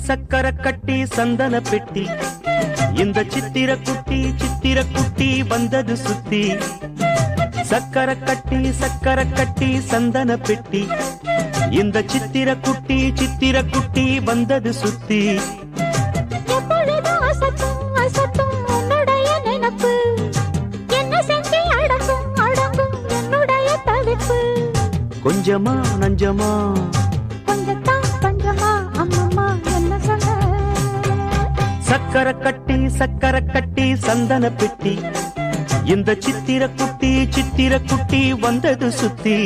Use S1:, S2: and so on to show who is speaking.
S1: சக்கர கட்டி சந்தன பெட்டி இந்த சித்திர குட்டி வந்தது சுத்தி சக்கர கட்டி சந்தன பெட்டி இந்த சித்திர குட்டி வந்தது சுத்தி கொஞ்சமா நஞ்சமா சக்கர கட்டி சந்தன பெட்டி இந்த சித்திர குட்டி வந்தது சுத்தி